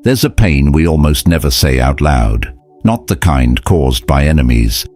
There's a pain we almost never say out loud, not the kind caused by enemies,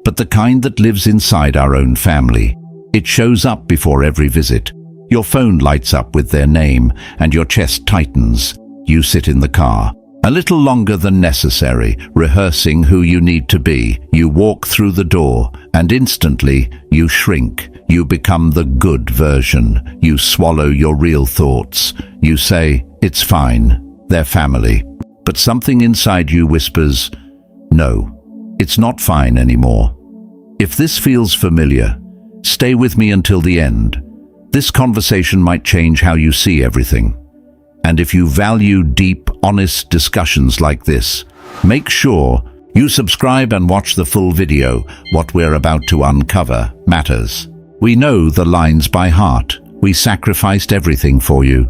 but the kind that lives inside our own family. It shows up before every visit. Your phone lights up with their name, and your chest tightens. You sit in the car, a little longer than necessary, rehearsing who you need to be. You walk through the door, and instantly you shrink. You become the good version. You swallow your real thoughts. You say, "It's fine. They're family." But something inside you whispers, "No, it's not fine anymore." If this feels familiar, stay with me until the end. This conversation might change how you see everything. And if you value deep, honest discussions like this, make sure you subscribe and watch the full video. What we're about to uncover matters. We know the lines by heart. We sacrificed everything for you.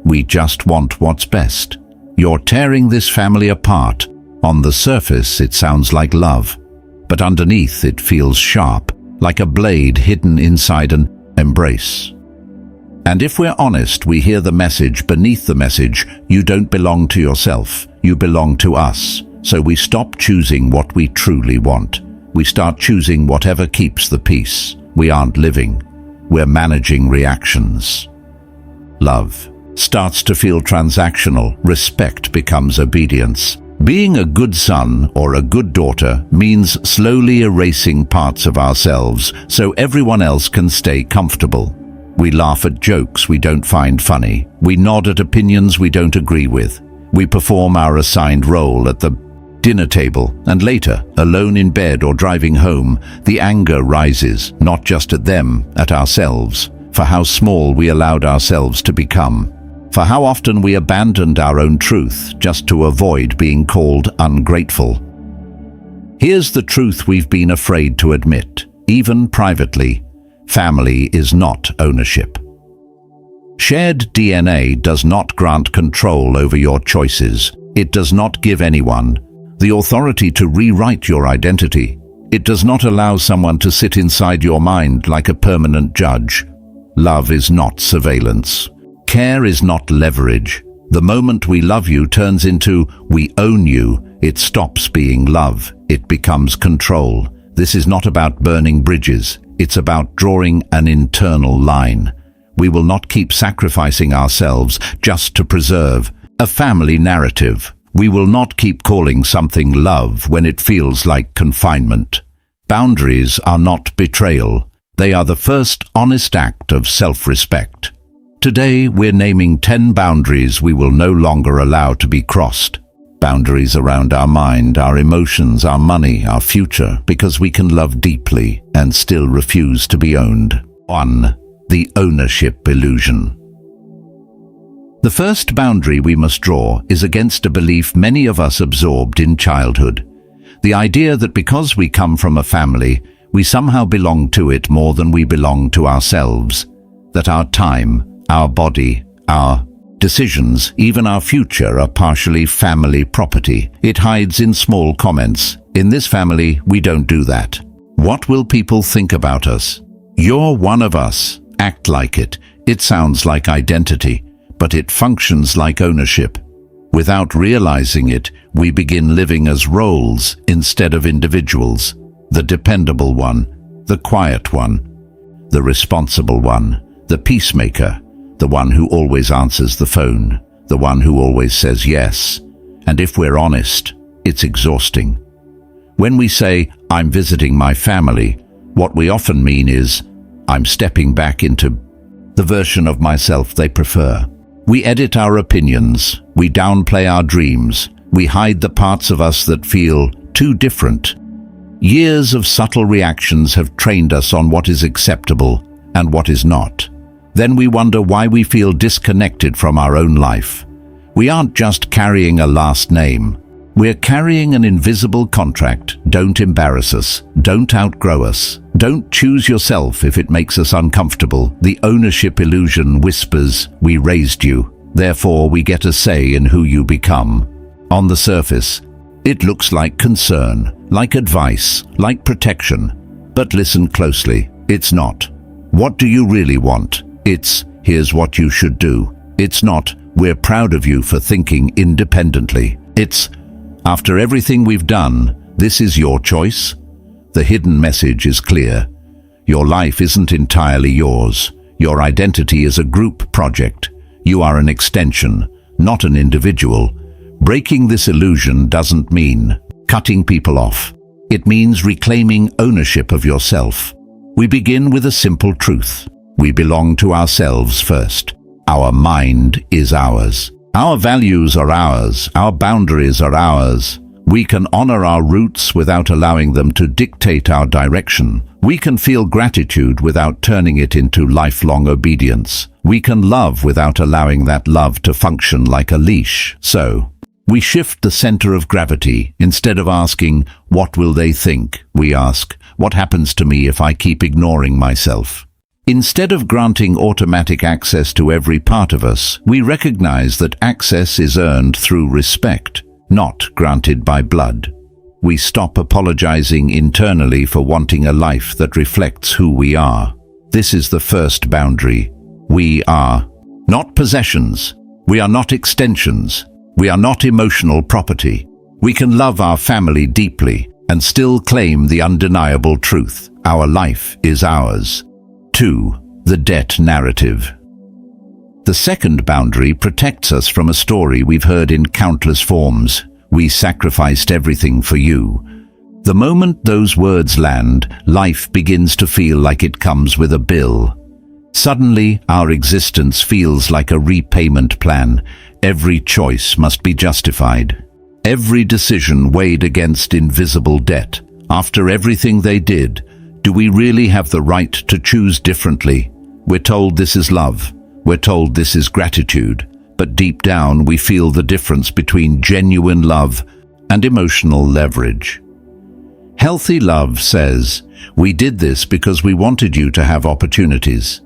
We just want what's best. You're tearing this family apart. On the surface, it sounds like love, but underneath it feels sharp, like a blade hidden inside an embrace. And if we're honest, we hear the message beneath the message: you don't belong to yourself, you belong to us. So we stop choosing what we truly want. We start choosing whatever keeps the peace. We aren't living, we're managing reactions. Love starts to feel transactional. Respect becomes obedience. Being a good son or a good daughter means slowly erasing parts of ourselves so everyone else can stay comfortable. We laugh at jokes we don't find funny. We nod at opinions we don't agree with. We perform our assigned role at the dinner table, and later, alone in bed or driving home, the anger rises, not just at them, at ourselves, for how small we allowed ourselves to become. For how often we abandoned our own truth just to avoid being called ungrateful. Here's the truth we've been afraid to admit, even privately. Family is not ownership. Shared DNA does not grant control over your choices. It does not give anyone the authority to rewrite your identity. It does not allow someone to sit inside your mind like a permanent judge. Love is not surveillance. Care is not leverage. The moment we love you turns into we own you. It stops being love. It becomes control. This is not about burning bridges. It's about drawing an internal line. We will not keep sacrificing ourselves just to preserve a family narrative. We will not keep calling something love when it feels like confinement. Boundaries are not betrayal. They are the first honest act of self-respect. Today, we're naming 10 boundaries we will no longer allow to be crossed. Boundaries around our mind, our emotions, our money, our future, because we can love deeply and still refuse to be owned. 1. The ownership illusion. The first boundary we must draw is against a belief many of us absorbed in childhood. The idea that because we come from a family, we somehow belong to it more than we belong to ourselves. That our time, our body, our decisions, even our future are partially family property. It hides in small comments. In this family, we don't do that. What will people think about us? You're one of us. Act like it. It sounds like identity, but it functions like ownership. Without realizing it, we begin living as roles instead of individuals. The dependable one, the quiet one, the responsible one, the peacemaker, the one who always answers the phone, the one who always says yes. And if we're honest, it's exhausting. When we say, "I'm visiting my family," what we often mean is, "I'm stepping back into the version of myself they prefer." We edit our opinions, we downplay our dreams, we hide the parts of us that feel too different. Years of subtle reactions have trained us on what is acceptable and what is not. Then we wonder why we feel disconnected from our own life. We aren't just carrying a last name. We're carrying an invisible contract. Don't embarrass us. Don't outgrow us. Don't choose yourself if it makes us uncomfortable. The ownership illusion whispers, "We raised you, therefore we get a say in who you become." On the surface, it looks like concern, like advice, like protection. But listen closely, it's not. What do you really want? It's, "Here's what you should do." It's not, We're proud of you for thinking independently. It's, after everything we've done, this is your choice? The hidden message is clear. Your life isn't entirely yours. Your identity is a group project. You are an extension, not an individual. Breaking this illusion doesn't mean cutting people off. It means reclaiming ownership of yourself. We begin with a simple truth. We belong to ourselves first. Our mind is ours. Our values are ours. Our boundaries are ours. We can honor our roots without allowing them to dictate our direction. We can feel gratitude without turning it into lifelong obedience. We can love without allowing that love to function like a leash. So, we shift the center of gravity. Instead of asking, what will they think? We ask, what happens to me if I keep ignoring myself? Instead of granting automatic access to every part of us, we recognize that access is earned through respect, not granted by blood. We stop apologizing internally for wanting a life that reflects who we are. This is the first boundary. We are not possessions. We are not extensions. We are not emotional property. We can love our family deeply and still claim the undeniable truth. Our life is ours. 2. The debt narrative. The second boundary protects us from a story we've heard in countless forms. We sacrificed everything for you. The moment those words land, life begins to feel like it comes with a bill. Suddenly, our existence feels like a repayment plan. Every choice must be justified. Every decision weighed against invisible debt. After everything they did, do we really have the right to choose differently? We're told this is love. We're told this is gratitude. But deep down, we feel the difference between genuine love and emotional leverage. Healthy love says, we did this because we wanted you to have opportunities.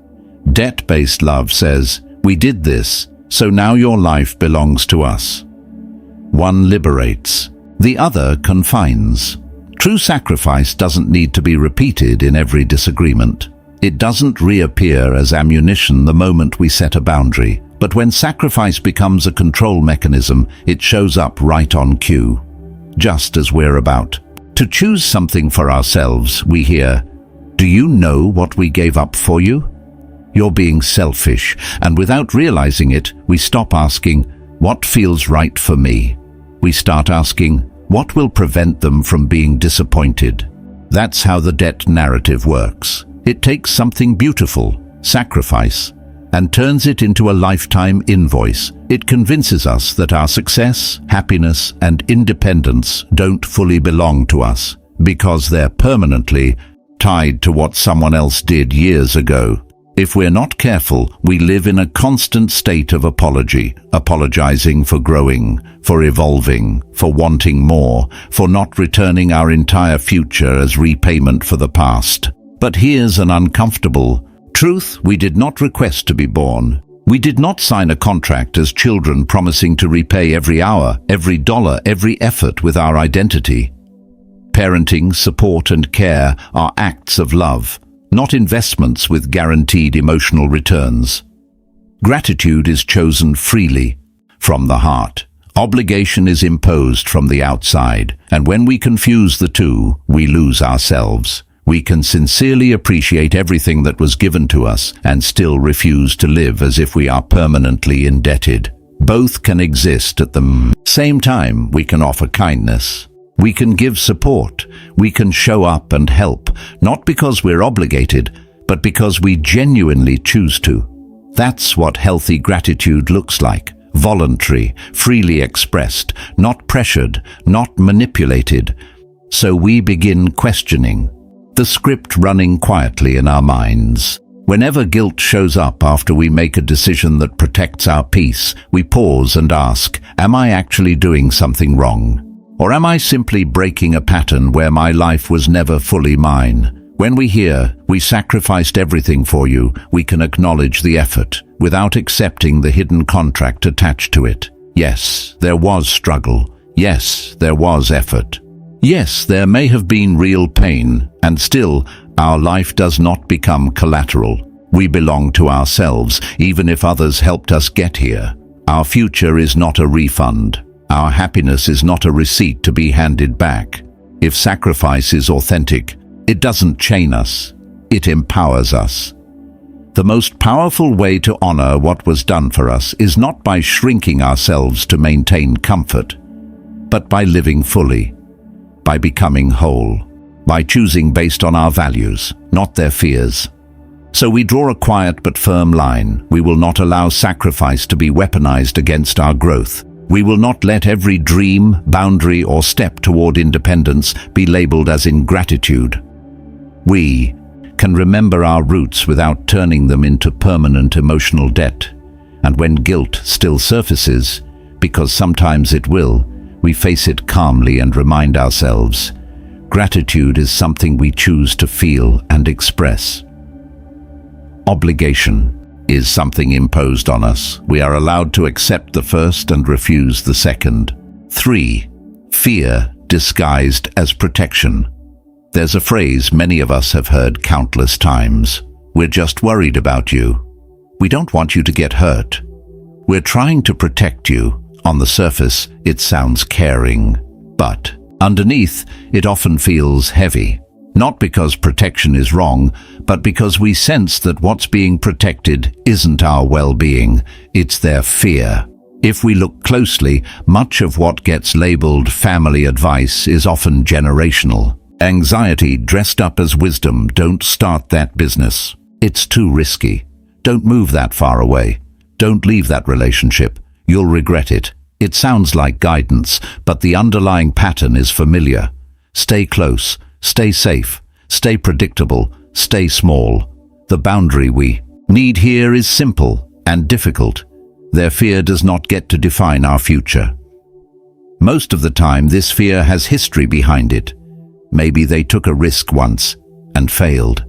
Debt-based love says, we did this, so now your life belongs to us. One liberates, the other confines. True sacrifice doesn't need to be repeated in every disagreement. It doesn't reappear as ammunition the moment we set a boundary. But when sacrifice becomes a control mechanism, it shows up right on cue. Just as we're about to choose something for ourselves, we hear, do you know what we gave up for you? You're being selfish, and without realizing it, we stop asking, what feels right for me? We start asking, what will prevent them from being disappointed? That's how the debt narrative works. It takes something beautiful, sacrifice, and turns it into a lifetime invoice. It convinces us that our success, happiness, and independence don't fully belong to us, because they're permanently tied to what someone else did years ago. If we're not careful, we live in a constant state of apology, apologizing for growing, for evolving, for wanting more, for not returning our entire future as repayment for the past. But here's an uncomfortable truth: we did not request to be born. We did not sign a contract as children promising to repay every hour, every dollar, every effort with our identity. Parenting, support, and care are acts of love, not investments with guaranteed emotional returns. Gratitude is chosen freely, from the heart. Obligation is imposed from the outside, and when we confuse the two, we lose ourselves. We can sincerely appreciate everything that was given to us and still refuse to live as if we are permanently indebted. Both can exist at the same time. We can offer kindness. We can give support. We can show up and help, not because we're obligated, but because we genuinely choose to. That's what healthy gratitude looks like. Voluntary, freely expressed, not pressured, not manipulated. So we begin questioning the script running quietly in our minds. Whenever guilt shows up after we make a decision that protects our peace, we pause and ask, am I actually doing something wrong? Or am I simply breaking a pattern where my life was never fully mine? When we hear, we sacrificed everything for you, we can acknowledge the effort, without accepting the hidden contract attached to it. Yes, there was struggle. Yes, there was effort. Yes, there may have been real pain, and still, our life does not become collateral. We belong to ourselves, even if others helped us get here. Our future is not a refund. Our happiness is not a receipt to be handed back. If sacrifice is authentic, it doesn't chain us, it empowers us. The most powerful way to honor what was done for us is not by shrinking ourselves to maintain comfort, but by living fully, by becoming whole, by choosing based on our values, not their fears. So we draw a quiet but firm line. We will not allow sacrifice to be weaponized against our growth. We will not let every dream, boundary, or step toward independence be labeled as ingratitude. We can remember our roots without turning them into permanent emotional debt. And when guilt still surfaces, because sometimes it will, we face it calmly and remind ourselves, gratitude is something we choose to feel and express. Obligation is something imposed on us. We are allowed to accept the first and refuse the second. 3. Fear disguised as protection. There's a phrase many of us have heard countless times. We're just worried about you. We don't want you to get hurt. We're trying to protect you. On the surface, it sounds caring, but underneath, it often feels heavy. Not because protection is wrong, but because we sense that what's being protected isn't our well-being, it's their fear. If we look closely, much of what gets labeled family advice is often generational. Anxiety dressed up as wisdom. Don't start that business. It's too risky. Don't move that far away. Don't leave that relationship. You'll regret it. It sounds like guidance, but the underlying pattern is familiar. Stay close. Stay safe, stay predictable, stay small. The boundary we need here is simple and difficult. Their fear does not get to define our future. Most of the time, this fear has history behind it. Maybe they took a risk once and failed.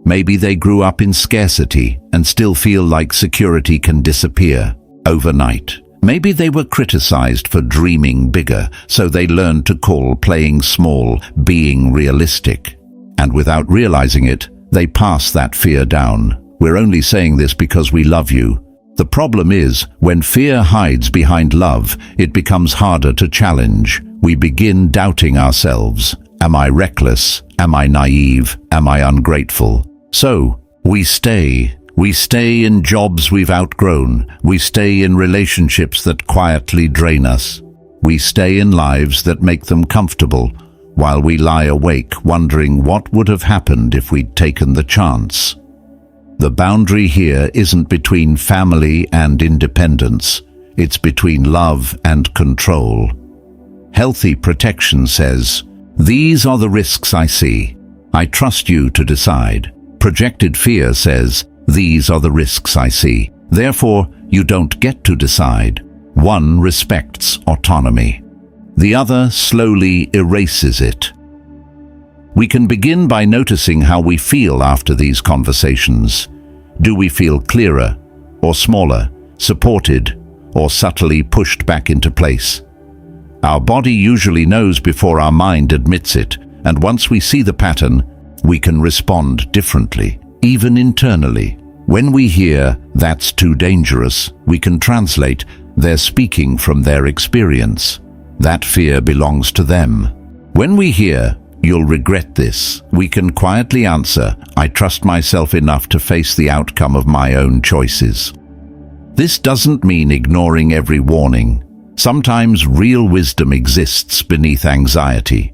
Maybe they grew up in scarcity and still feel like security can disappear overnight. Maybe they were criticized for dreaming bigger, so they learned to call playing small being realistic. And without realizing it, they pass that fear down. We're only saying this because we love you. The problem is, when fear hides behind love, it becomes harder to challenge. We begin doubting ourselves. Am I reckless? Am I naive? Am I ungrateful? So, we stay. We stay in jobs we've outgrown. We stay in relationships that quietly drain us. We stay in lives that make them comfortable, while we lie awake wondering what would have happened if we'd taken the chance. The boundary here isn't between family and independence. It's between love and control. Healthy protection says, "These are the risks I see. I trust you to decide." Projected fear says, "These are the risks I see. Therefore, you don't get to decide." One respects autonomy. The other slowly erases it. We can begin by noticing how we feel after these conversations. Do we feel clearer or smaller, supported or subtly pushed back into place? Our body usually knows before our mind admits it, and once we see the pattern, we can respond differently. Even internally, when we hear, "That's too dangerous," we can translate, "They're speaking from their experience. That fear belongs to them." When we hear, "You'll regret this," we can quietly answer, "I trust myself enough to face the outcome of my own choices." This doesn't mean ignoring every warning. Sometimes real wisdom exists beneath anxiety.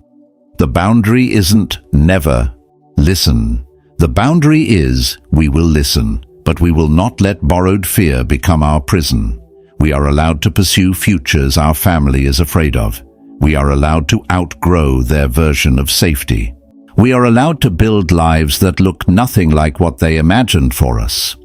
The boundary isn't never listen. The boundary is, we will listen, but we will not let borrowed fear become our prison. We are allowed to pursue futures our family is afraid of. We are allowed to outgrow their version of safety. We are allowed to build lives that look nothing like what they imagined for us.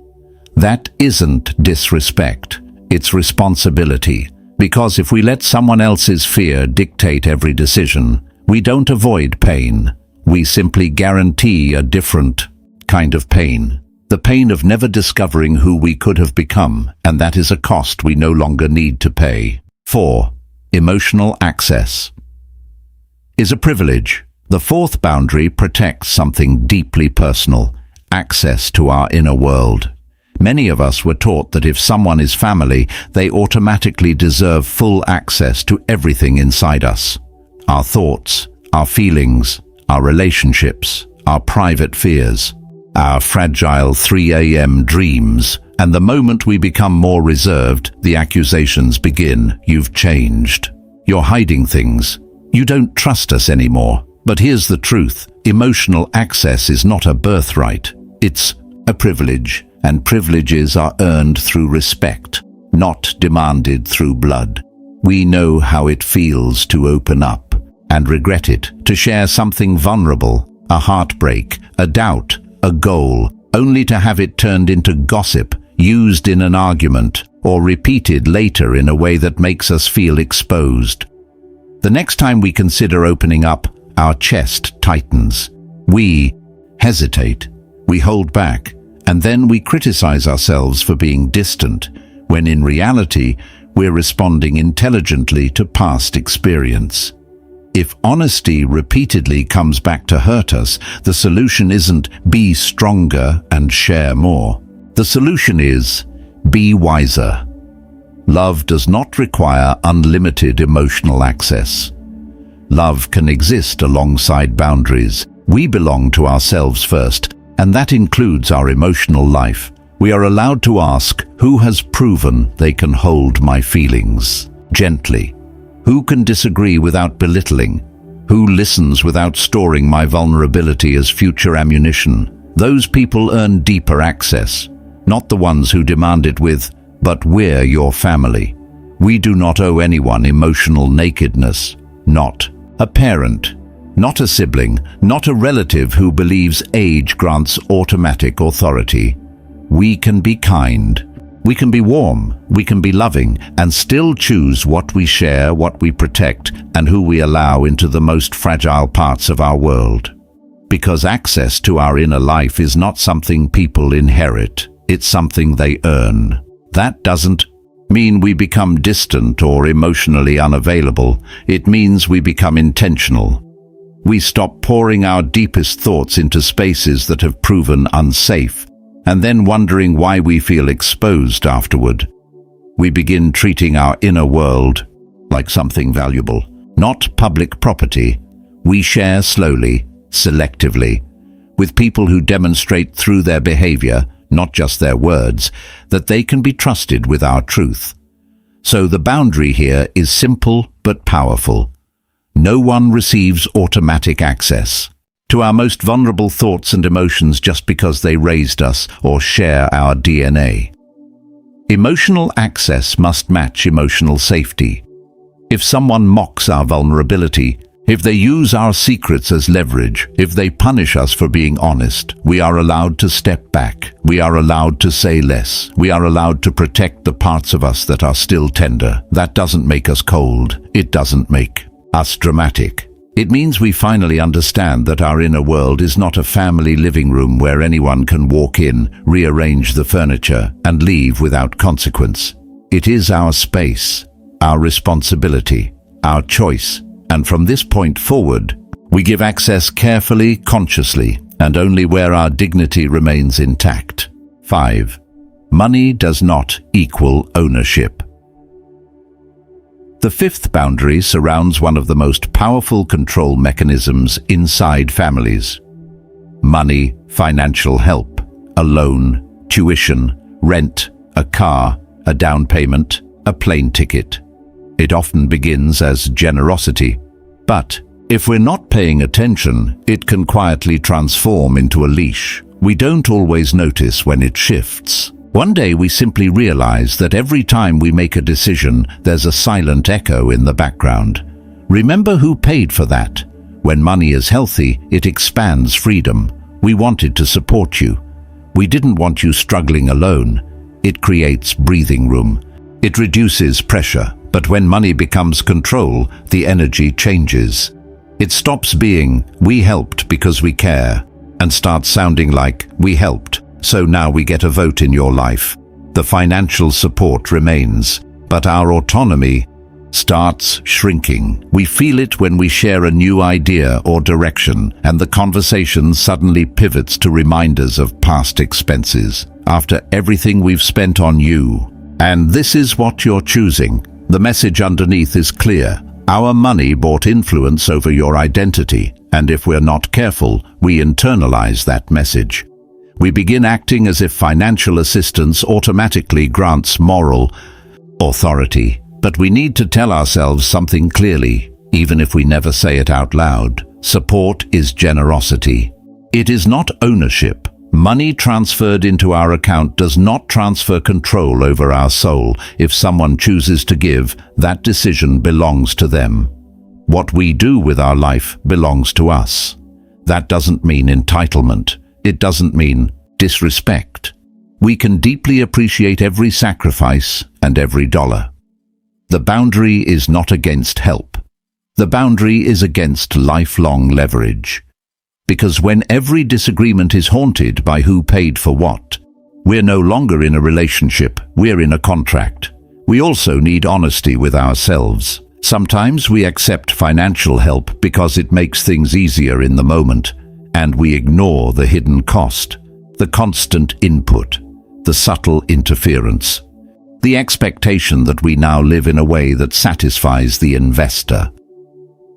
That isn't disrespect, it's responsibility. Because if we let someone else's fear dictate every decision, we don't avoid pain. We simply guarantee a different kind of pain. The pain of never discovering who we could have become, and that is a cost we no longer need to pay. 4. Emotional access is a privilege. The fourth boundary protects something deeply personal, access to our inner world. Many of us were taught that if someone is family, they automatically deserve full access to everything inside us. Our thoughts, our feelings, our relationships, our private fears, our fragile 3 a.m. dreams, and the moment we become more reserved, the accusations begin. You've changed. You're hiding things. You don't trust us anymore. But here's the truth. Emotional access is not a birthright. It's a privilege, and privileges are earned through respect, not demanded through blood. We know how it feels to open up and regret it, to share something vulnerable, a heartbreak, a doubt, a goal, only to have it turned into gossip, used in an argument, or repeated later in a way that makes us feel exposed. The next time we consider opening up, our chest tightens. We hesitate, we hold back, and then we criticize ourselves for being distant, when in reality, we're responding intelligently to past experience. If honesty repeatedly comes back to hurt us, the solution isn't be stronger and share more. The solution is be wiser. Love does not require unlimited emotional access. Love can exist alongside boundaries. We belong to ourselves first, and that includes our emotional life. We are allowed to ask, who has proven they can hold my feelings gently? Who can disagree without belittling? Who listens without storing my vulnerability as future ammunition? Those people earn deeper access, not the ones who demand it with, "But we're your family." We do not owe anyone emotional nakedness. Not a parent, not a sibling, not a relative who believes age grants automatic authority. We can be kind. We can be warm, we can be loving, and still choose what we share, what we protect, and who we allow into the most fragile parts of our world. Because access to our inner life is not something people inherit, it's something they earn. That doesn't mean we become distant or emotionally unavailable. It means we become intentional. We stop pouring our deepest thoughts into spaces that have proven unsafe, and then wondering why we feel exposed afterward. We begin treating our inner world like something valuable, not public property. We share slowly, selectively, with people who demonstrate through their behavior, not just their words, that they can be trusted with our truth. So the boundary here is simple but powerful. No one receives automatic access to our most vulnerable thoughts and emotions just because they raised us or share our DNA. Emotional access must match emotional safety. If someone mocks our vulnerability, if they use our secrets as leverage, if they punish us for being honest, we are allowed to step back. We are allowed to say less. We are allowed to protect the parts of us that are still tender. That doesn't make us cold. It doesn't make us dramatic. It means we finally understand that our inner world is not a family living room where anyone can walk in, rearrange the furniture, and leave without consequence. It is our space, our responsibility, our choice, and from this point forward, we give access carefully, consciously, and only where our dignity remains intact. 5. Money does not equal ownership. The fifth boundary surrounds one of the most powerful control mechanisms inside families. Money, financial help, a loan, tuition, rent, a car, a down payment, a plane ticket. It often begins as generosity, but if we're not paying attention, it can quietly transform into a leash. We don't always notice when it shifts. One day we simply realize that every time we make a decision, there's a silent echo in the background. Remember who paid for that? When money is healthy, it expands freedom. We wanted to support you. We didn't want you struggling alone. It creates breathing room. It reduces pressure. But when money becomes control, the energy changes. It stops being, "we helped because we care," and starts sounding like, "we helped, so now we get a vote in your life." The financial support remains, but our autonomy starts shrinking. We feel it when we share a new idea or direction, and the conversation suddenly pivots to reminders of past expenses. after everything we've spent on you. And this is what you're choosing. The message underneath is clear. Our money bought influence over your identity, and if we're not careful, we internalize that message. We begin acting as if financial assistance automatically grants moral authority. But we need to tell ourselves something clearly, even if we never say it out loud. Support is generosity. It is not ownership. Money transferred into our account does not transfer control over our soul. If someone chooses to give, that decision belongs to them. What we do with our life belongs to us. That doesn't mean entitlement. It doesn't mean disrespect. We can deeply appreciate every sacrifice and every dollar. The boundary is not against help. The boundary is against lifelong leverage. Because when every disagreement is haunted by who paid for what, we're no longer in a relationship, we're in a contract. We also need honesty with ourselves. Sometimes we accept financial help because it makes things easier in the moment, and we ignore the hidden cost, the constant input, the subtle interference, the expectation that we now live in a way that satisfies the investor.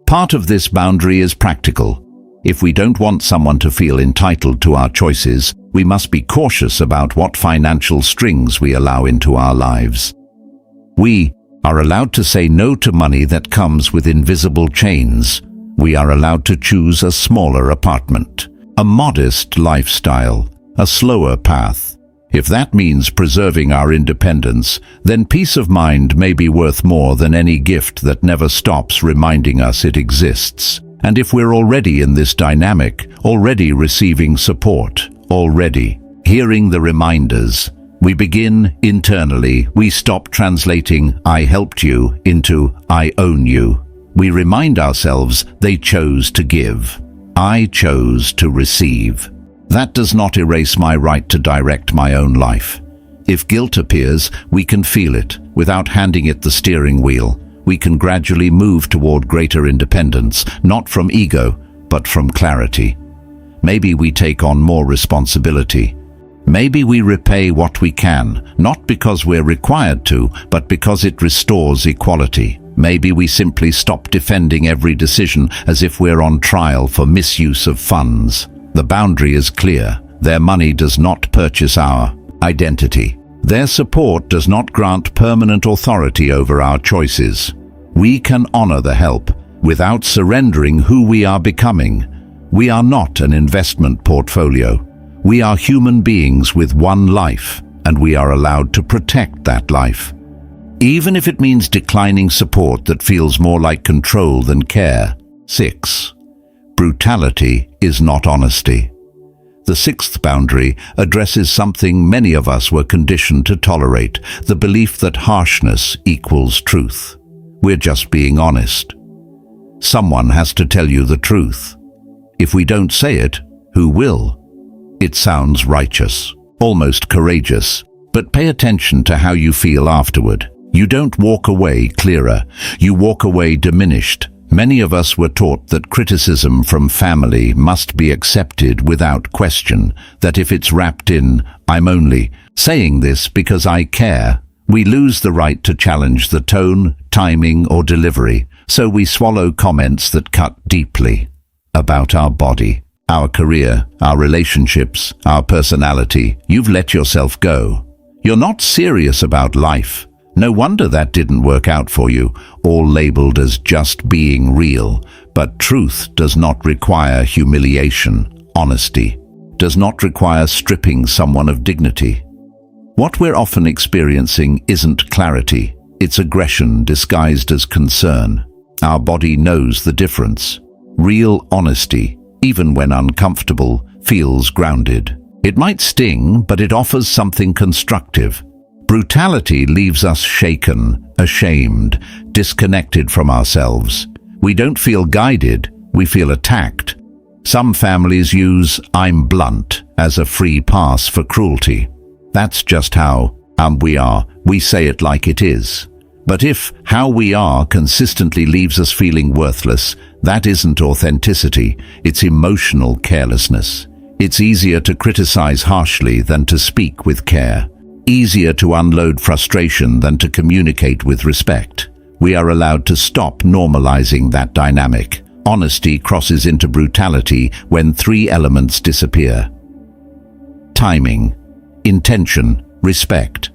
Part of this boundary is practical. If we don't want someone to feel entitled to our choices, we must be cautious about what financial strings we allow into our lives. We are allowed to say no to money that comes with invisible chains. We are allowed to choose a smaller apartment, a modest lifestyle, a slower path. If that means preserving our independence, then peace of mind may be worth more than any gift that never stops reminding us it exists. And if we're already in this dynamic, already receiving support, already hearing the reminders, we begin internally. We stop translating "I helped you" into "I own you." We remind ourselves they chose to give. I chose to receive. That does not erase my right to direct my own life. If guilt appears, we can feel it. Without handing it the steering wheel, we can gradually move toward greater independence, not from ego, but from clarity. Maybe we take on more responsibility. Maybe we repay what we can, not because we're required to, but because it restores equality. Maybe we simply stop defending every decision as if we're on trial for misuse of funds. The boundary is clear. Their money does not purchase our identity. Their support does not grant permanent authority over our choices. We can honor the help without surrendering who we are becoming. We are not an investment portfolio. We are human beings with one life, and we are allowed to protect that life. Even if it means declining support that feels more like control than care. 6. Brutality is not honesty. The sixth boundary addresses something many of us were conditioned to tolerate, the belief that harshness equals truth. We're just being honest. Someone has to tell you the truth. If we don't say it, who will? It sounds righteous, almost courageous, but pay attention to how you feel afterward. You don't walk away clearer, you walk away diminished. Many of us were taught that criticism from family must be accepted without question, that if it's wrapped in, "I'm only saying this because I care," we lose the right to challenge the tone, timing, or delivery, so we swallow comments that cut deeply about our body, our career, our relationships, our personality. You've let yourself go. You're not serious about life. No wonder that didn't work out for you, all labeled as just being real. But truth does not require humiliation. Honesty does not require stripping someone of dignity. What we're often experiencing isn't clarity, it's aggression disguised as concern. Our body knows the difference. Real honesty, even when uncomfortable, feels grounded. It might sting, but it offers something constructive. Brutality leaves us shaken, ashamed, disconnected from ourselves. We don't feel guided, we feel attacked. Some families use "I'm blunt" as a free pass for cruelty. That's just how we are. We say it like it is. But if how we are consistently leaves us feeling worthless, that isn't authenticity, it's emotional carelessness. It's easier to criticize harshly than to speak with care. Easier to unload frustration than to communicate with respect. We are allowed to stop normalizing that dynamic. Honesty crosses into brutality when three elements disappear: timing, intention, respect.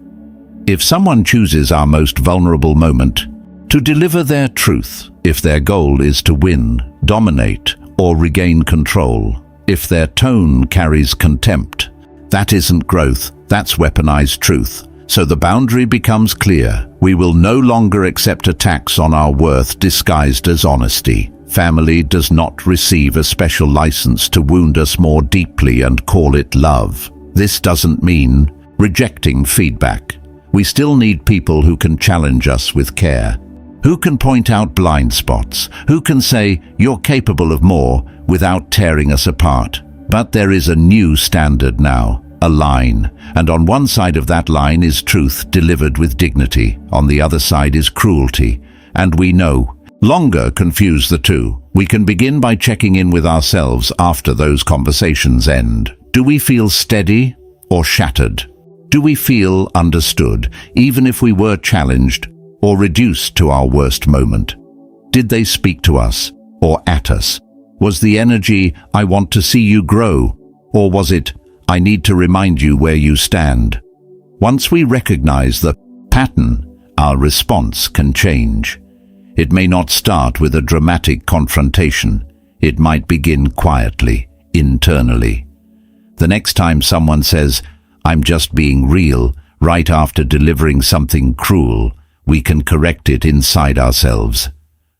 If someone chooses our most vulnerable moment to deliver their truth, if their goal is to win, dominate, or regain control, if their tone carries contempt, that isn't growth, that's weaponized truth. So the boundary becomes clear. We will no longer accept attacks on our worth disguised as honesty. Family does not receive a special license to wound us more deeply and call it love. This doesn't mean rejecting feedback. We still need people who can challenge us with care, who can point out blind spots, who can say, "You're capable of more," without tearing us apart. But there is a new standard now, a line, and on one side of that line is truth delivered with dignity, on the other side is cruelty, and we no longer confuse the two. We can begin by checking in with ourselves after those conversations end. Do we feel steady or shattered? Do we feel understood, even if we were challenged or reduced to our worst moment? Did they speak to us or at us? Was the energy, "I want to see you grow," or was it, "I need to remind you where you stand"? Once we recognize the pattern, our response can change. It may not start with a dramatic confrontation. It might begin quietly, internally. The next time someone says, "I'm just being real," right after delivering something cruel, we can correct it inside ourselves.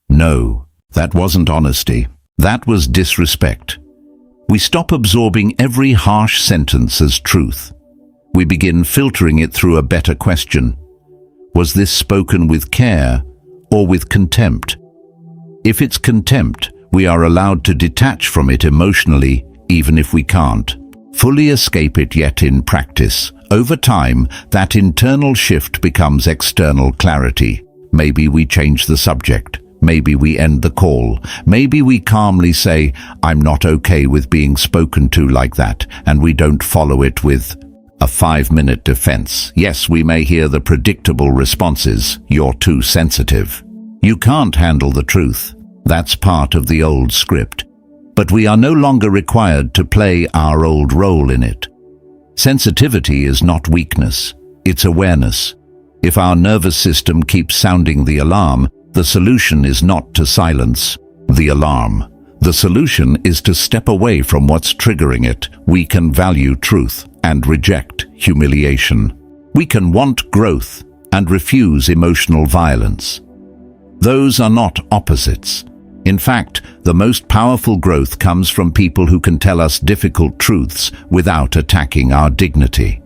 No, that wasn't honesty. That was disrespect. We stop absorbing every harsh sentence as truth. We begin filtering it through a better question. Was this spoken with care or with contempt? If it's contempt, we are allowed to detach from it emotionally, even if we can't fully escape it yet in practice. Over time, that internal shift becomes external clarity. Maybe we change the subject. Maybe we end the call. Maybe we calmly say, "I'm not okay with being spoken to like that," and we don't follow it with a 5-minute defense. Yes, we may hear the predictable responses. "You're too sensitive. You can't handle the truth." That's part of the old script. But we are no longer required to play our old role in it. Sensitivity is not weakness, it's awareness. If our nervous system keeps sounding the alarm, the solution is not to silence the alarm. The solution is to step away from what's triggering it. We can value truth and reject humiliation. We can want growth and refuse emotional violence. Those are not opposites. In fact, the most powerful growth comes from people who can tell us difficult truths without attacking our dignity.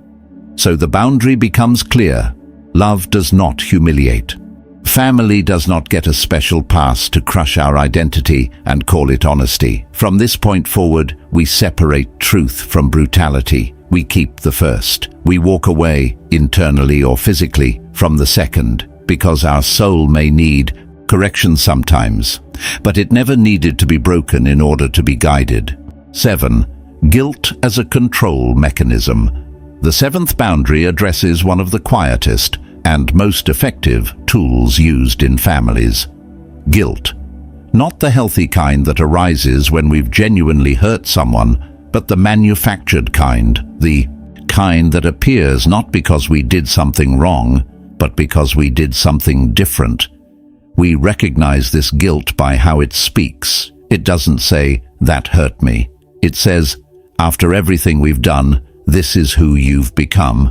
So the boundary becomes clear. Love does not humiliate. Family does not get a special pass to crush our identity and call it honesty. From this point forward, we separate truth from brutality. We keep the first. We walk away, internally or physically, from the second, because our soul may need correction sometimes, but it never needed to be broken in order to be guided. 7. Guilt as a control mechanism. The seventh boundary addresses one of the quietest and most effective tools used in families: guilt. Not the healthy kind that arises when we've genuinely hurt someone, but the manufactured kind, the kind that appears not because we did something wrong, but because we did something different. We recognize this guilt by how it speaks. It doesn't say, "That hurt me." It says, "After everything we've done, this is who you've become."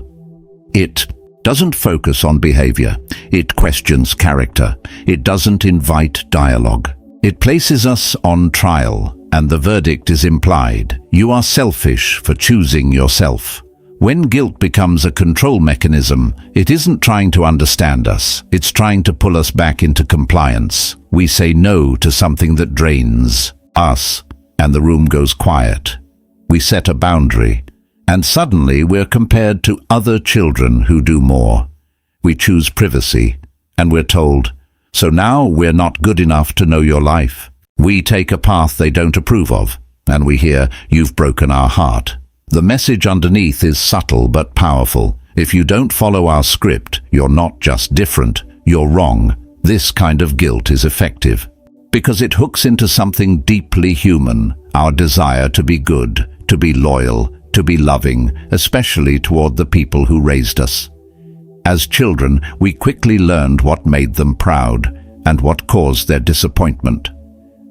It doesn't focus on behavior. It questions character. It doesn't invite dialogue. It places us on trial, and the verdict is implied. You are selfish for choosing yourself. When guilt becomes a control mechanism, it isn't trying to understand us. It's trying to pull us back into compliance. We say no to something that drains us, and the room goes quiet. We set a boundary, and suddenly we're compared to other children who do more. We choose privacy, and we're told, "So now we're not good enough to know your life." We take a path they don't approve of, and we hear, "You've broken our heart." The message underneath is subtle but powerful. If you don't follow our script, you're not just different, you're wrong. This kind of guilt is effective because it hooks into something deeply human, our desire to be good, to be loyal, to be loving, especially toward the people who raised us. As children, we quickly learned what made them proud and what caused their disappointment.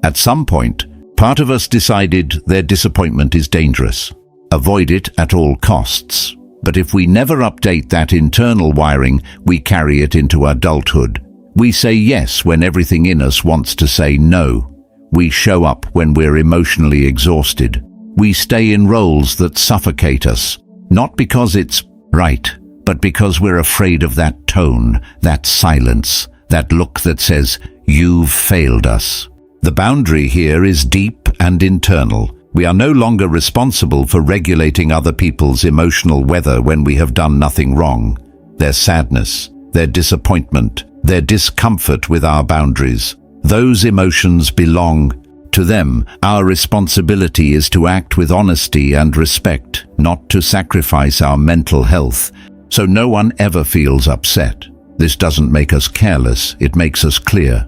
At some point, part of us decided their disappointment is dangerous. Avoid it at all costs. But if we never update that internal wiring, we carry it into adulthood. We say yes when everything in us wants to say no. We show up when we're emotionally exhausted. We stay in roles that suffocate us, not because it's right, but because we're afraid of that tone, that silence, that look that says, "You've failed us." The boundary here is deep and internal. We are no longer responsible for regulating other people's emotional weather when we have done nothing wrong. Their sadness, their disappointment, their discomfort with our boundaries, those emotions belong to them. Our responsibility is to act with honesty and respect, not to sacrifice our mental health, so no one ever feels upset. This doesn't make us careless, it makes us clear.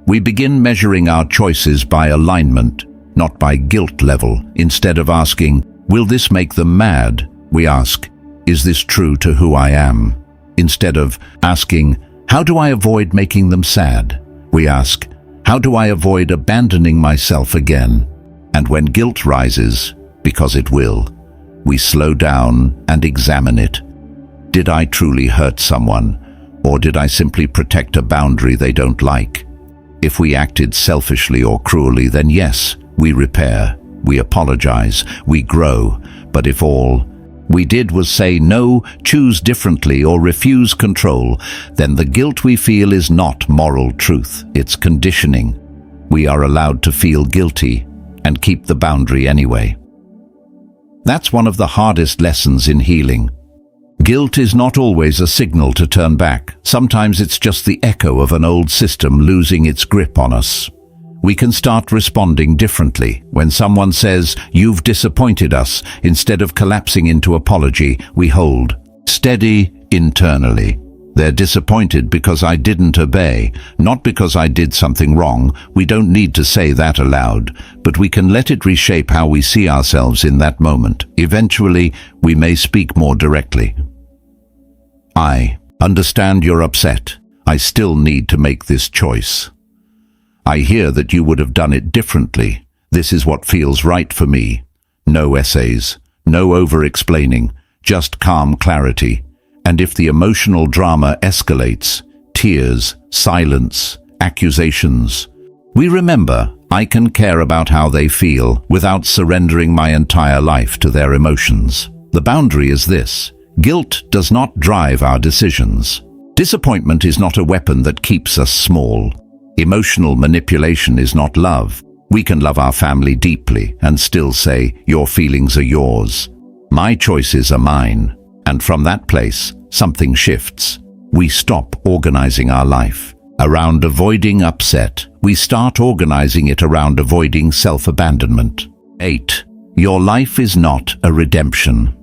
We begin measuring our choices by alignment, not by guilt level. Instead of asking, "Will this make them mad?" we ask, "Is this true to who I am?" Instead of asking, "How do I avoid making them sad?" we ask, "How do I avoid abandoning myself again?" And when guilt rises, because it will, we slow down and examine it. Did I truly hurt someone, or did I simply protect a boundary they don't like? If we acted selfishly or cruelly, then yes, we repair, we apologize, we grow. But if all we did was say no, choose differently, or refuse control, then the guilt we feel is not moral truth, it's conditioning. We are allowed to feel guilty and keep the boundary anyway. That's one of the hardest lessons in healing. Guilt is not always a signal to turn back. Sometimes it's just the echo of an old system losing its grip on us. We can start responding differently. When someone says, "You've disappointed us," instead of collapsing into apology, we hold steady internally. They're disappointed because I didn't obey, not because I did something wrong. We don't need to say that aloud, but we can let it reshape how we see ourselves in that moment. Eventually, we may speak more directly. "I understand you're upset. I still need to make this choice. I hear that you would have done it differently. This is what feels right for me." No essays, no over-explaining, just calm clarity. And if the emotional drama escalates, tears, silence, accusations, we remember, I can care about how they feel without surrendering my entire life to their emotions. The boundary is this: guilt does not drive our decisions. Disappointment is not a weapon that keeps us small. Emotional manipulation is not love. We can love our family deeply and still say, "Your feelings are yours. My choices are mine." And from that place, something shifts. We stop organizing our life around avoiding upset. We start organizing it around avoiding self-abandonment. 8. Your life is not a redemption.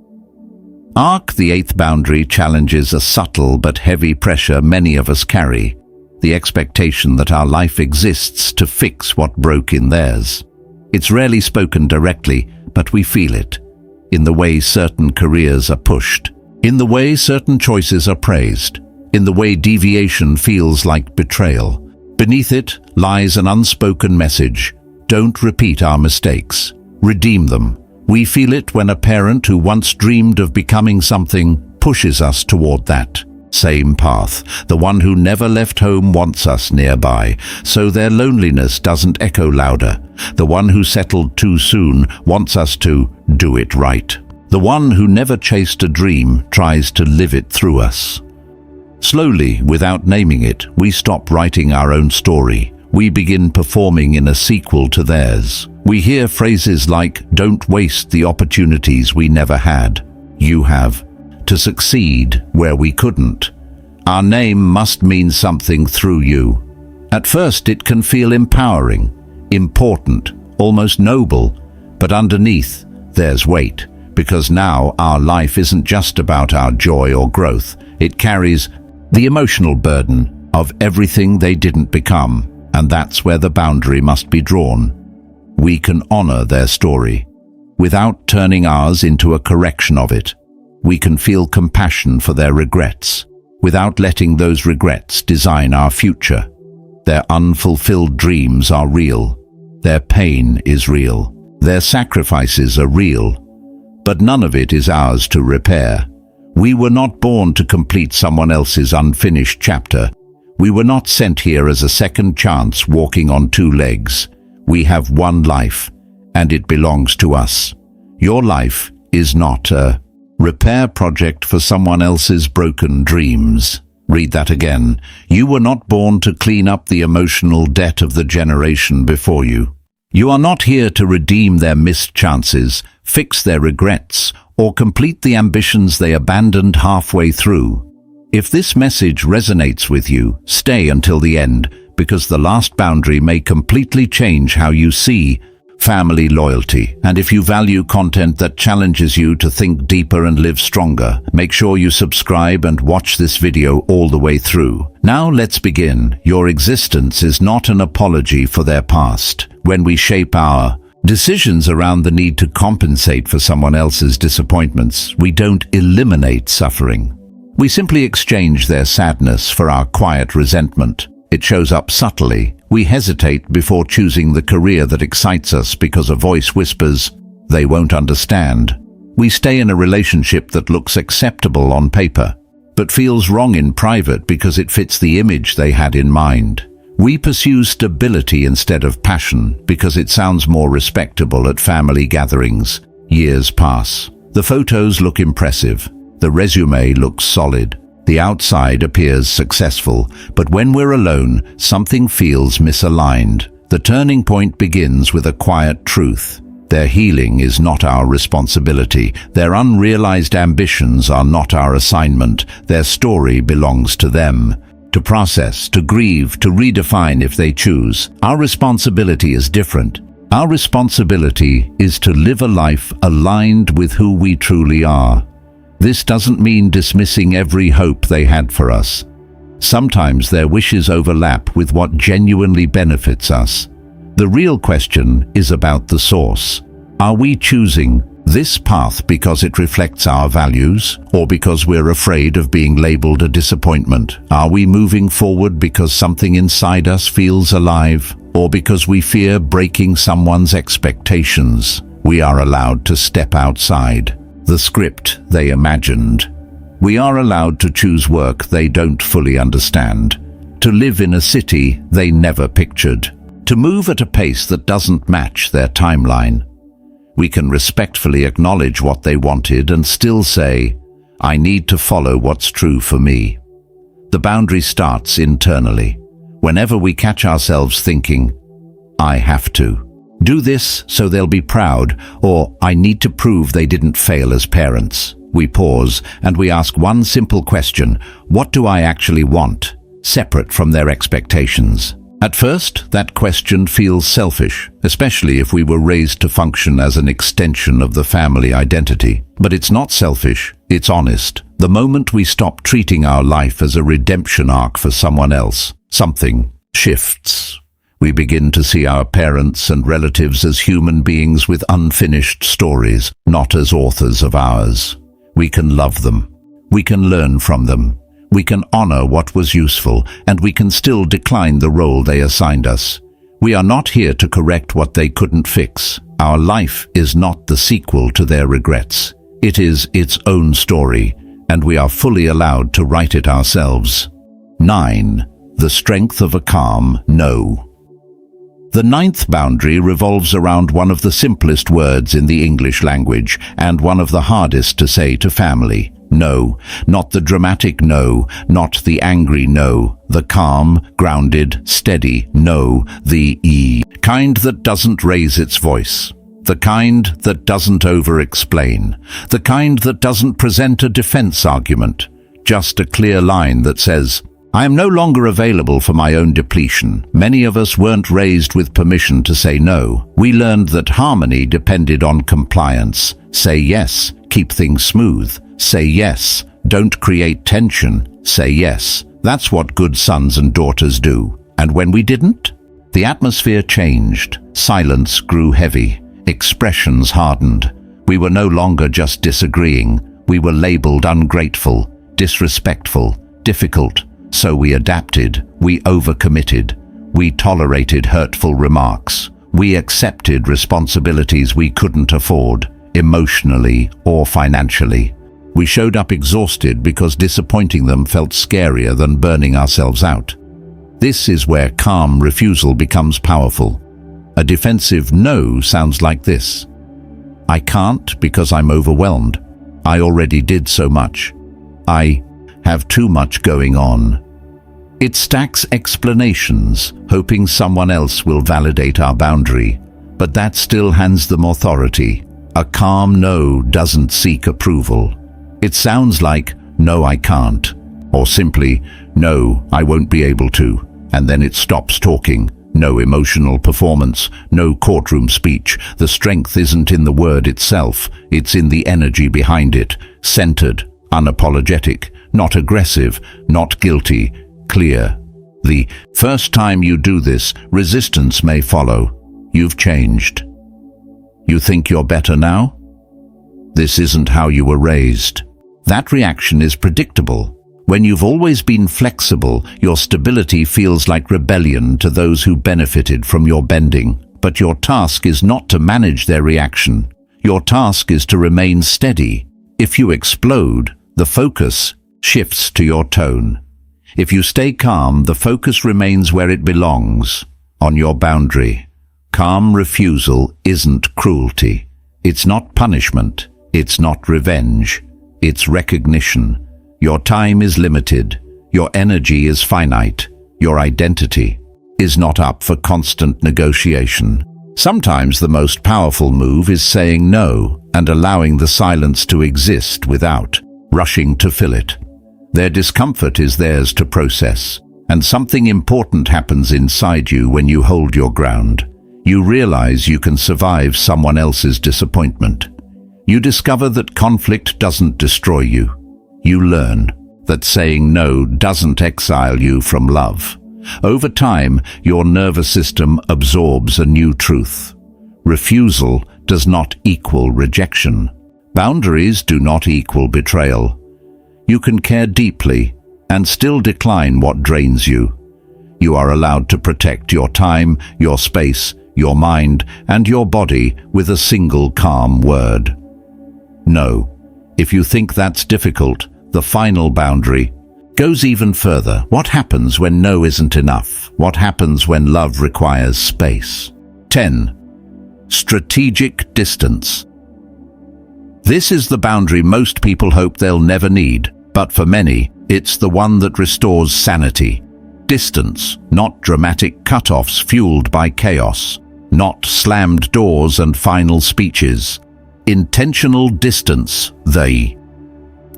Arc, the 8th boundary, challenges a subtle but heavy pressure many of us carry. The expectation that our life exists to fix what broke in theirs. It's rarely spoken directly, but we feel it. In the way certain careers are pushed. In the way certain choices are praised. In the way deviation feels like betrayal. Beneath it lies an unspoken message. Don't repeat our mistakes. Redeem them. We feel it when a parent who once dreamed of becoming something pushes us toward that same path. The one who never left home wants us nearby, so their loneliness doesn't echo louder. The one who settled too soon wants us to do it right. The one who never chased a dream tries to live it through us. Slowly, without naming it, we stop writing our own story. We begin performing in a sequel to theirs. We hear phrases like, "Don't waste the opportunities we never had. You have to succeed where we couldn't. Our name must mean something through you." At first it can feel empowering, important, almost noble, But underneath, there's weight, because now our life isn't just about our joy or growth. It carries the emotional burden of everything they didn't become, and that's where the boundary must be drawn. We can honor their story without turning ours into a correction of it. We can feel compassion for their regrets without letting those regrets design our future. Their unfulfilled dreams are real. Their pain is real. Their sacrifices are real. But none of it is ours to repair. We were not born to complete someone else's unfinished chapter. We were not sent here as a second chance walking on two legs. We have one life, and it belongs to us. Your life is not a repair project for someone else's broken dreams. Read that again. You were not born to clean up the emotional debt of the generation before you. You are not here to redeem their missed chances, fix their regrets, or complete the ambitions they abandoned halfway through. If this message resonates with you, stay until the end, because the last boundary may completely change how you see family loyalty. And if you value content that challenges you to think deeper and live stronger, make sure you subscribe and watch this video all the way through. Now let's begin. Your existence is not an apology for their past. When we shape our decisions around the need to compensate for someone else's disappointments, we don't eliminate suffering. We simply exchange their sadness for our quiet resentment. It shows up subtly. We hesitate before choosing the career that excites us because a voice whispers, "They won't understand." We stay in a relationship that looks acceptable on paper, but feels wrong in private because it fits the image they had in mind. We pursue stability instead of passion because it sounds more respectable at family gatherings. Years pass. The photos look impressive. The resume looks solid. The outside appears successful, but when we're alone, something feels misaligned. The turning point begins with a quiet truth. Their healing is not our responsibility. Their unrealized ambitions are not our assignment. Their story belongs to them. To process, to grieve, to redefine if they choose. Our responsibility is different. Our responsibility is to live a life aligned with who we truly are. This doesn't mean dismissing every hope they had for us. Sometimes their wishes overlap with what genuinely benefits us. The real question is about the source. Are we choosing this path because it reflects our values, or because we're afraid of being labeled a disappointment? Are we moving forward because something inside us feels alive, or because we fear breaking someone's expectations? We are allowed to step outside the script they imagined. We are allowed to choose work they don't fully understand, to live in a city they never pictured, to move at a pace that doesn't match their timeline. We can respectfully acknowledge what they wanted and still say, "I need to follow what's true for me." The boundary starts internally. Whenever we catch ourselves thinking, "I have to do this so they'll be proud," or "I need to prove they didn't fail as parents," we pause and we ask one simple question: what do I actually want, separate from their expectations? At first, that question feels selfish, especially if we were raised to function as an extension of the family identity. But it's not selfish, it's honest. The moment we stop treating our life as a redemption arc for someone else, something shifts. We begin to see our parents and relatives as human beings with unfinished stories, not as authors of ours. We can love them. We can learn from them. We can honor what was useful, and we can still decline the role they assigned us. We are not here to correct what they couldn't fix. Our life is not the sequel to their regrets. It is its own story, and we are fully allowed to write it ourselves. 9. The strength of a calm no. The 9th boundary revolves around one of the simplest words in the English language and one of the hardest to say to family. No. Not the dramatic no, not the angry no, the calm, grounded, steady no, the kind that doesn't raise its voice, the kind that doesn't over-explain, the kind that doesn't present a defense argument, just a clear line that says, I am no longer available for my own depletion. Many of us weren't raised with permission to say no. We learned that harmony depended on compliance. Say yes, keep things smooth. Say yes, don't create tension. Say yes. That's what good sons and daughters do. And when we didn't, the atmosphere changed. Silence grew heavy. Expressions hardened. We were no longer just disagreeing. We were labeled ungrateful, disrespectful, difficult. So we adapted, we overcommitted, we tolerated hurtful remarks, we accepted responsibilities we couldn't afford, emotionally or financially. We showed up exhausted because disappointing them felt scarier than burning ourselves out. This is where calm refusal becomes powerful. A defensive no sounds like this: I can't because I'm overwhelmed. I already did so much. I have too much going on. It stacks explanations, hoping someone else will validate our boundary, but that still hands them authority. A calm no doesn't seek approval. It sounds like, no, I can't, or simply, no, I won't be able to, and then it stops talking. No emotional performance, no courtroom speech. The strength isn't in the word itself, it's in the energy behind it. Centered, unapologetic, not aggressive, not guilty, clear. The first time you do this, resistance may follow. You've changed. You think you're better now? This isn't how you were raised. That reaction is predictable. When you've always been flexible, your stability feels like rebellion to those who benefited from your bending. But your task is not to manage their reaction. Your task is to remain steady. If you explode, the focus shifts to your tone. If you stay calm, the focus remains where it belongs, on your boundary. Calm refusal isn't cruelty. It's not punishment. It's not revenge. It's recognition. Your time is limited. Your energy is finite. Your identity is not up for constant negotiation. Sometimes the most powerful move is saying no and allowing the silence to exist without rushing to fill it. Their discomfort is theirs to process, and something important happens inside you when you hold your ground. You realize you can survive someone else's disappointment. You discover that conflict doesn't destroy you. You learn that saying no doesn't exile you from love. Over time, your nervous system absorbs a new truth. Refusal does not equal rejection. Boundaries do not equal betrayal. You can care deeply and still decline what drains you. You are allowed to protect your time, your space, your mind, and your body with a single calm word. No. If you think that's difficult, the final boundary goes even further. What happens when no isn't enough? What happens when love requires space? 10. Strategic distance. This is the boundary most people hope they'll never need, but for many, it's the one that restores sanity. Distance, not dramatic cutoffs fueled by chaos, not slammed doors and final speeches. Intentional distance, the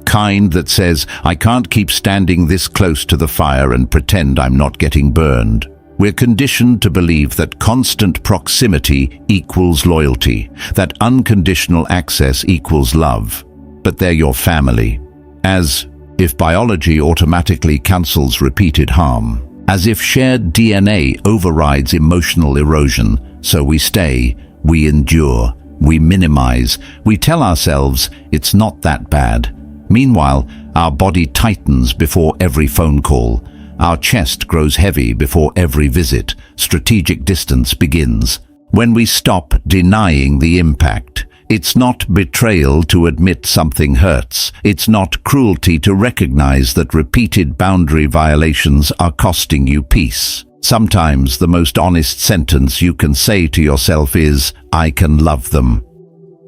kind that says, I can't keep standing this close to the fire and pretend I'm not getting burned. We're conditioned to believe that constant proximity equals loyalty, that unconditional access equals love. But they're your family. As if biology automatically cancels repeated harm. As if shared DNA overrides emotional erosion. So we stay, we endure, we minimize, we tell ourselves it's not that bad. Meanwhile, our body tightens before every phone call. Our chest grows heavy before every visit. Strategic distance begins. When we stop denying the impact, it's not betrayal to admit something hurts. It's not cruelty to recognize that repeated boundary violations are costing you peace. Sometimes the most honest sentence you can say to yourself is, I can love them,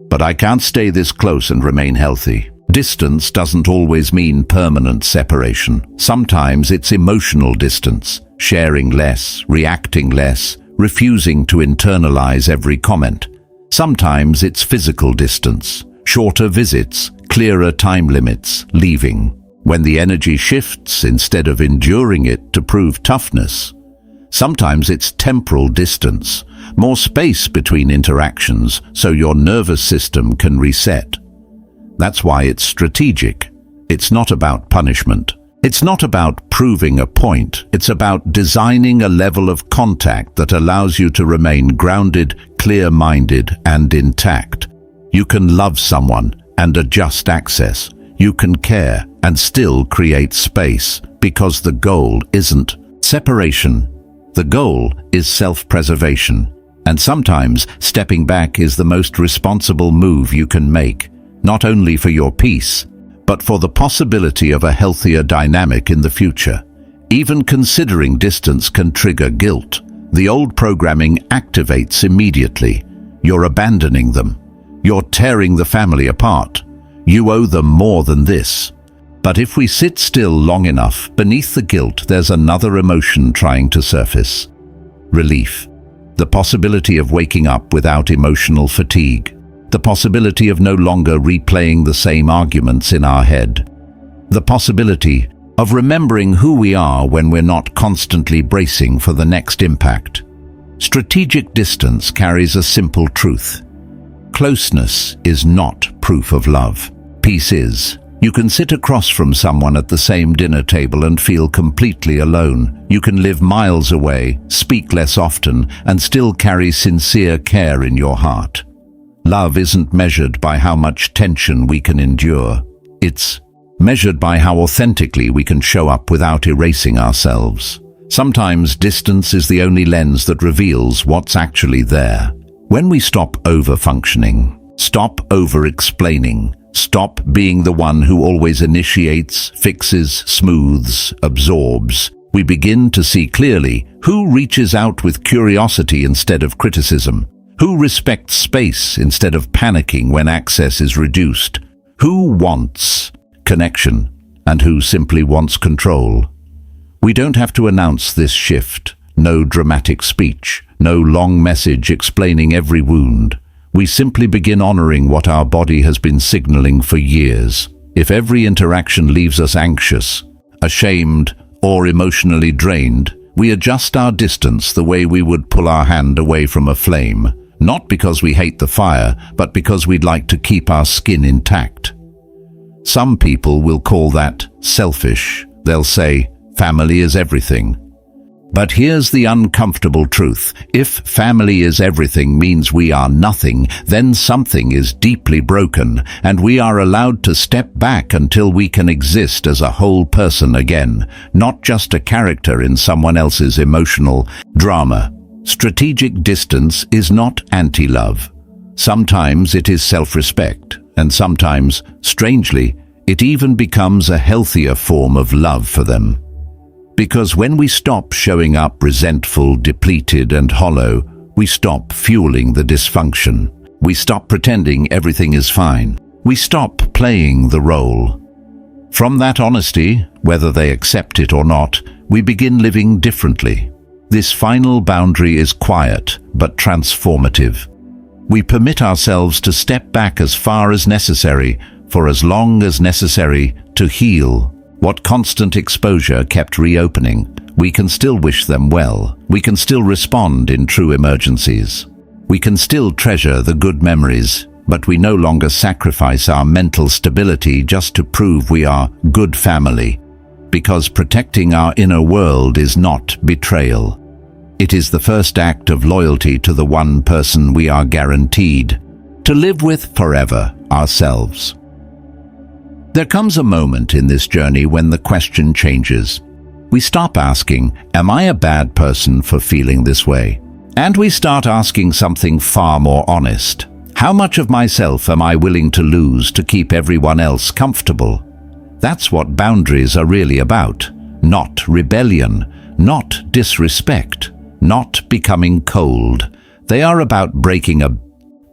but I can't stay this close and remain healthy. Distance doesn't always mean permanent separation. Sometimes it's emotional distance, sharing less, reacting less, refusing to internalize every comment. Sometimes it's physical distance, shorter visits, clearer time limits, leaving. when the energy shifts instead of enduring it to prove toughness. Sometimes it's temporal distance, more space between interactions so your nervous system can reset. That's why it's strategic. It's not about punishment. It's not about proving a point. It's about designing a level of contact that allows you to remain grounded, clear-minded, and intact. You can love someone and adjust access. You can care and still create space, because the goal isn't separation. The goal is self-preservation. And sometimes stepping back is the most responsible move you can make, not only for your peace, but for the possibility of a healthier dynamic in the future. Even considering distance can trigger guilt. The old programming activates immediately. You're abandoning them. You're tearing the family apart. You owe them more than this. But if we sit still long enough, beneath the guilt there's another emotion trying to surface. Relief. The possibility of waking up without emotional fatigue. The possibility of no longer replaying the same arguments in our head. The possibility of remembering who we are when we're not constantly bracing for the next impact. Strategic distance carries a simple truth. Closeness is not proof of love. Peace is. You can sit across from someone at the same dinner table and feel completely alone. You can live miles away, speak less often, and still carry sincere care in your heart. Love isn't measured by how much tension we can endure. It's measured by how authentically we can show up without erasing ourselves. Sometimes distance is the only lens that reveals what's actually there. When we stop over-functioning, stop over-explaining, stop being the one who always initiates, fixes, smooths, absorbs, we begin to see clearly who reaches out with curiosity instead of criticism, who respects space instead of panicking when access is reduced, who wants connection and who simply wants control. We don't have to announce this shift, no dramatic speech, no long message explaining every wound. We simply begin honoring what our body has been signaling for years. If every interaction leaves us anxious, ashamed, or emotionally drained, we adjust our distance the way we would pull our hand away from a flame. Not because we hate the fire, but because we'd like to keep our skin intact. Some people will call that selfish. They'll say, family is everything. But here's the uncomfortable truth. If family is everything means we are nothing, then something is deeply broken, and we are allowed to step back until we can exist as a whole person again, not just a character in someone else's emotional drama. Strategic distance is not anti-love. Sometimes it is self-respect, and sometimes, strangely, it even becomes a healthier form of love for them. Because when we stop showing up resentful, depleted, and hollow, we stop fueling the dysfunction. We stop pretending everything is fine. We stop playing the role. From that honesty, whether they accept it or not, we begin living differently. This final boundary is quiet but transformative. We permit ourselves to step back as far as necessary, for as long as necessary, to heal. What constant exposure kept reopening. We can still wish them well. We can still respond in true emergencies. We can still treasure the good memories, but we no longer sacrifice our mental stability just to prove we are good family. Because protecting our inner world is not betrayal. It is the first act of loyalty to the one person we are guaranteed to live with forever, ourselves. There comes a moment in this journey when the question changes. We stop asking, am I a bad person for feeling this way? And we start asking something far more honest. How much of myself am I willing to lose to keep everyone else comfortable? That's what boundaries are really about. Not rebellion, not disrespect, not becoming cold. They are about breaking a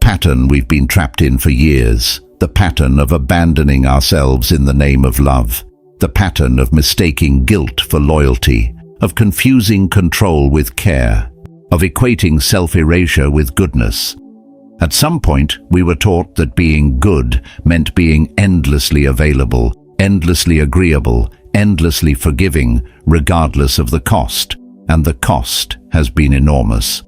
pattern we've been trapped in for years. The pattern of abandoning ourselves in the name of love. The pattern of mistaking guilt for loyalty. Of confusing control with care. Of equating self-erasure with goodness. At some point, we were taught that being good meant being endlessly available, endlessly agreeable, endlessly forgiving, regardless of the cost, and the cost has been enormous.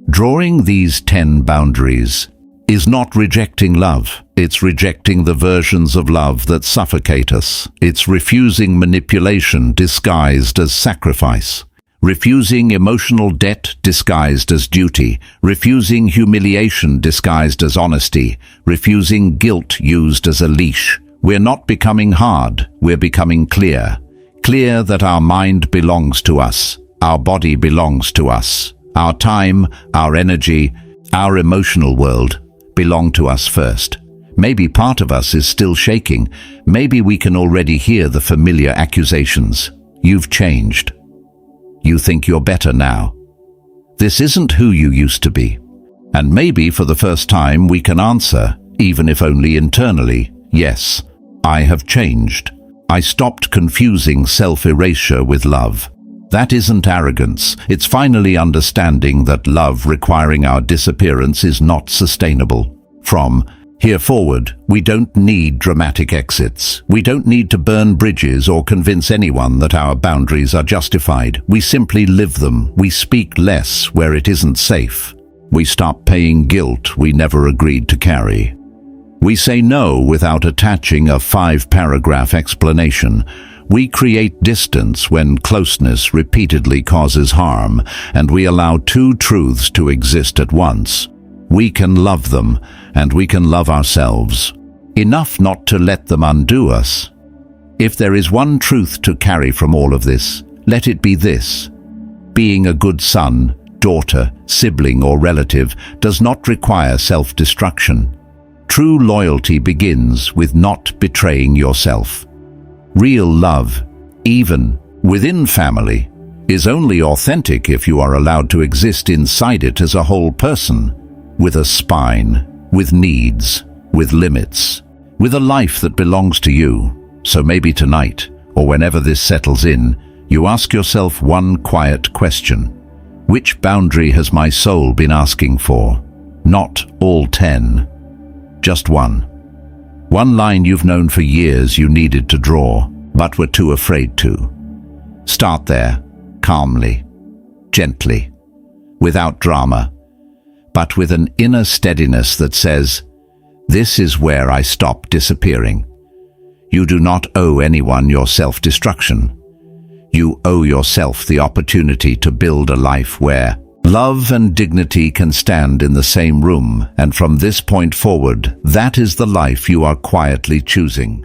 Drawing these 10 boundaries is not rejecting love. It's rejecting the versions of love that suffocate us. It's refusing manipulation disguised as sacrifice. Refusing emotional debt disguised as duty. Refusing humiliation disguised as honesty. Refusing guilt used as a leash. We're not becoming hard, we're becoming clear. Clear that our mind belongs to us, our body belongs to us, our time, our energy, our emotional world belong to us first. Maybe part of us is still shaking. Maybe we can already hear the familiar accusations. You've changed. You think you're better now. This isn't who you used to be. And maybe for the first time we can answer, even if only internally, yes, I have changed. I stopped confusing self-erasure with love. That isn't arrogance. It's finally understanding that love requiring our disappearance is not sustainable. From here forward, we don't need dramatic exits. We don't need to burn bridges or convince anyone that our boundaries are justified. We simply live them. We speak less where it isn't safe. We stop paying guilt we never agreed to carry. We say no without attaching a 5-paragraph explanation. We create distance when closeness repeatedly causes harm, and we allow 2 truths to exist at once. We can love them, and we can love ourselves. Enough not to let them undo us. If there is one truth to carry from all of this, let it be this. Being a good son, daughter, sibling, or relative does not require self-destruction. True loyalty begins with not betraying yourself. Real love, even within family, is only authentic if you are allowed to exist inside it as a whole person, with a spine, with needs, with limits, with a life that belongs to you. So maybe tonight, or whenever this settles in, you ask yourself one quiet question. Which boundary has my soul been asking for? Not all 10. Just one. One line you've known for years you needed to draw, but were too afraid to. Start there, calmly, gently, without drama, but with an inner steadiness that says, this is where I stop disappearing. You do not owe anyone your self-destruction. You owe yourself the opportunity to build a life where love and dignity can stand in the same room, and from this point forward, that is the life you are quietly choosing.